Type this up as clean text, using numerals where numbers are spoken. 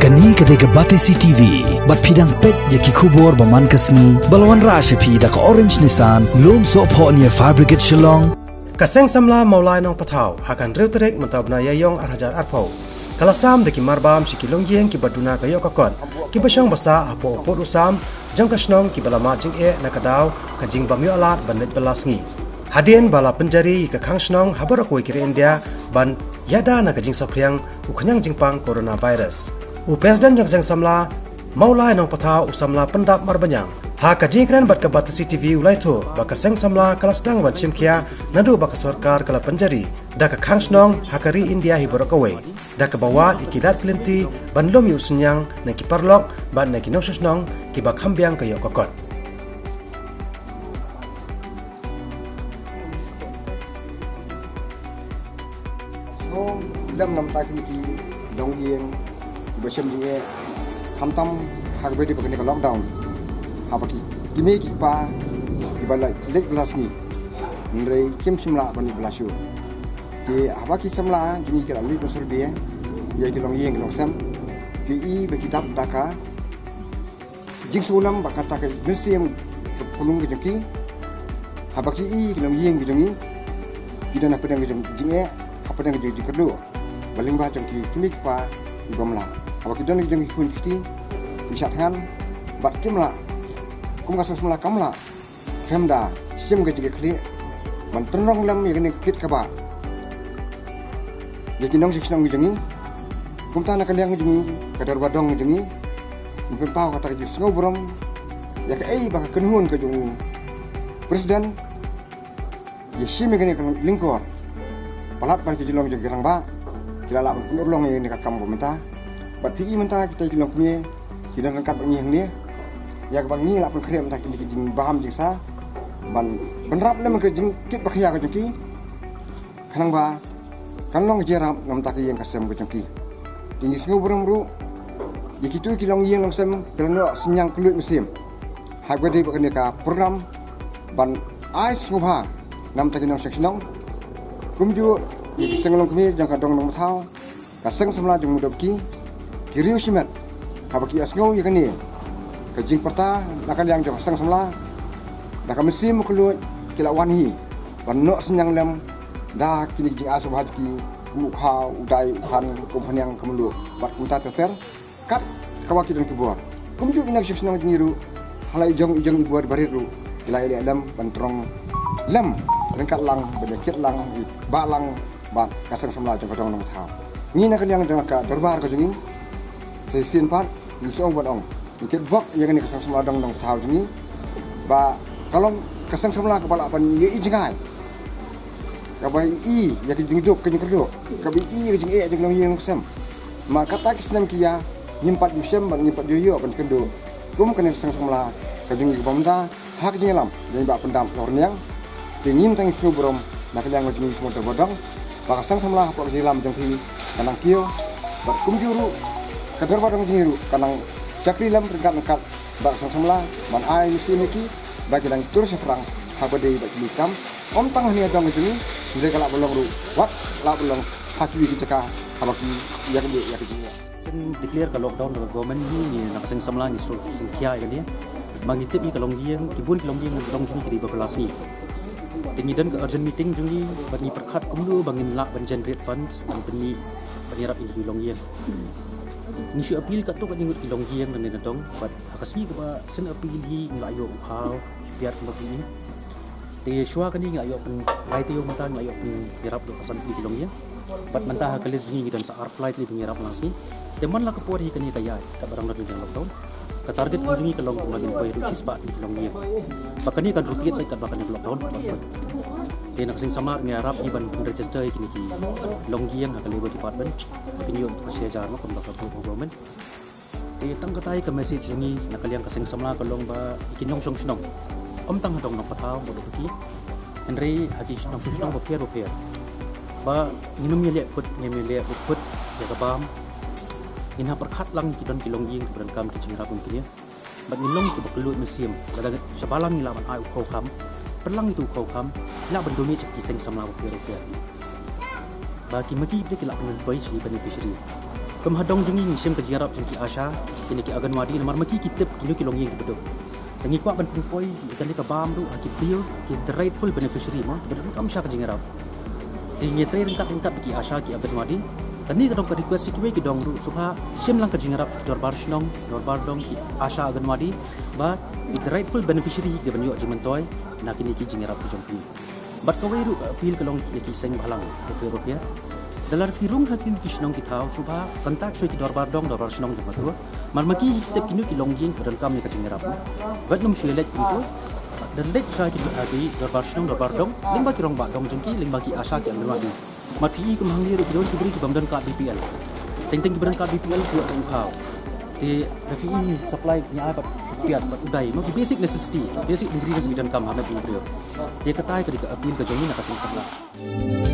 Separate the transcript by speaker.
Speaker 1: Kani ketika Batesi TV, bat pidang pet yaki kubur baman kasni, balawan rasha pi dak orange nisan, lom so po niya fabricate shillong.
Speaker 2: Kaseng samla maulai nong patau, hakan rew terek mentab na yayong arhajar arpau. Kalasam deki marbam si kilong yeng ki baduna kayo kakon, ki basyang basa apo opo usam, jang kasnong ki balama jing nakadaw, kajing bamyo alat bandet belasngi. Hadien bala penjari ka kangsnong habar akoi kiri India ban yada na kajing sapriang ukanyang jingpang coronavirus. Presiden Jongseng Samla maulai nong patau usamla pendap marbanyang. Ha kajing keren bat ke Batesi TV ulai tu baka Seng Samla kala sedang ban simkia nadu baka sorkar kala penjari da ka kangsnong hakari India hibor akoi. Da ke bawah ikidat kelinti ban lom yu senyang na ki parlok ban na ki nosusnong ki bak hambiang kayo kokot.
Speaker 3: Lam nam ta kini ki dong yeng bersem jinge hamtam harbe di bakani lockdown habaki kimi ki pa ki bala lek belas ni ndrei kim simla bani belasyu di habaki samla jini kala lek serbe ya ki long yeng long sam ki i be kitab daka jing sulam bakata ke museum ke pulung ke jeki habaki i ki long yeng ke jongi kita na pedang ke jinge apa yang jadi kedua baling baca kimi pa ibamla apa kita nak jangan ikut kita bisa kan bat kimla kum kasus mula kamla kemda sim ke juga kli mentenong lam yang ni kit kaba yakin dong siknong jangi kum ta nak liang jangi kadar badong jangi mungkin tahu kata ke ngobrol ya ke baka kenhun ke jung presiden ya sim ke ni lingkor palat par kijilong je gerang ba kila la pun urlong ni ka kam menta bat pi menta kita kilong kmi kita rangkap ni hang ni ya bang ni la pun krem ta kini jing baham jing sa ban benrap le ke jing kit bakhya ka jki kanang ba kanlong jeram ngam ta ki yang kasem ka jki tinggi sengu burung ru ya kitu kilong yeng long sem pelno senyang kelut musim ha gede bakani ka program ban ai sungha nam ta kinong seknong kumju di sengelong kami jang kadong nong thau ka seng samla jung mudop ki kiriu simet habaki asngau ya kani ka jing perta nakal yang jang seng samla da ka mesim kelut kila wanhi banno senyang lem da kini jing asu hajki mukha udai ukhan kumpan yang kemelu bat kunta ter kat kawaki dan kebor kumju inak siknong jingiru halai jong ijong ibuat bariru kila ile lem bantrong lem rengkat lang bedekit lang balang bat kasang samla jang kadong nong thau ni nak yang jang ka darbar ka jingi sesin pat ni song bodong ikit bok yang ni kasang samla dong nong thau jingi ba kalong kasang samla ka bala pan ye i jingai ka bai i ya ki jing duk ka jing kerdo ka bi i ka jing e jing nong yeng sem ma kata kisnam kiya nyimpat yusem ban nyimpat yoyo ban kendo kum kan kasang samla ka jingi bamda hak jing lam jadi ba pendam lornyang dingin tang isu brom nak yang ngajin semua terbodong bakasang samlah pok jilam jengki kanang kio berkum juru kadar bodong jiru kanang sakri lam rekat bakasang samlah ban ai sini ki bagi lang tur seperang habade bagi kam om tang ni adong jeni mereka la belong ru wat la belong haki ki caka habaki ya ke ya ke jeni
Speaker 4: sen declare ka lockdown dalam government ni nakasang samlah ni sungkia ini mangitip ni kalong giang kibun kalong giang dong jeni ki bebelas ni tinggi dan ke urgent meeting jungi bani perkat kumdu bangin lak ban generate funds ban bani penyerap ini kilong yen ni syu appeal kat tu kat ningut kilong yen dan dong bat akasi ke ba sen appeal hi nglayo ukhau biar kumbu ini te syua kan ni nglayo pen lai te yo mata nglayo pen penyerap do kasan ki kilong yen bat mentah kalis ni dan sa flight li penyerap langsung teman la kapor hi kan ni kaya kat barang dan lockdown ka target ini kalong kumagin ko rusis ba ni kilong yen bakani kan rutin baik kat bakani lockdown kena kasing sama ni Arab iban register kini ki longgiang ha labor department kini untuk sejar ma kembak government tang katai ka message ni nakaliang kasing sama kalong ba ikinong song om tang hadong nok pataw bodo ki henry hagi song ba pier ba nginum ye le put ya kabam ina perkat lang kidon kilonggiang beran kam ki cingra pun kini ba ngilong ki baklut musim daga sabalang nilaman ai ukau kam perlang itu kau kam la bendoni sekki seng samla pier bagi magi dia kelak menempoi si beneficiary Kemhadong jengi ngisem ke jiarap jengki Asha, kini ki Aganwadi namar maki kitip kini ki longyeng ki bedok. Tengi kuat ban pungpoi ikan ka bam tu aki bill ki the rightful beneficiary mo ki bedok kam sha ka jingarap. Tingi tre ringkat ki Asha ki Aganwadi. Tani kadong ka request ki ki dong ru supha sem lang ka jingarap ki dor bar dong ki Asha Aganwadi ba the rightful beneficiary ki banyo jimentoy na kini ki jingarap ki jongpi. Bat kawai ru appeal kalong ki seng balang rupiah. Dalam firung hakin kisnong kitau subha kontak soi ki dorbar snong jong tu marmaki kitep kinu ki longjing dalam kam ni ka jingarap bat num soi lek tu dan lek sa ki abi dorbar snong dorbar dong limba ki rong ba dong jengki limba ki Asha ki Aganwadi mat pi ku mangli ru don ki beri ki bamdan ka BPL teng ki beren ka BPL ku ong khau ti refi supply ni apa piat bat udai no ki basic necessity basic ingredients bidan kam hamet ni brio dia katai ka appeal ka jongi na ka sing sabla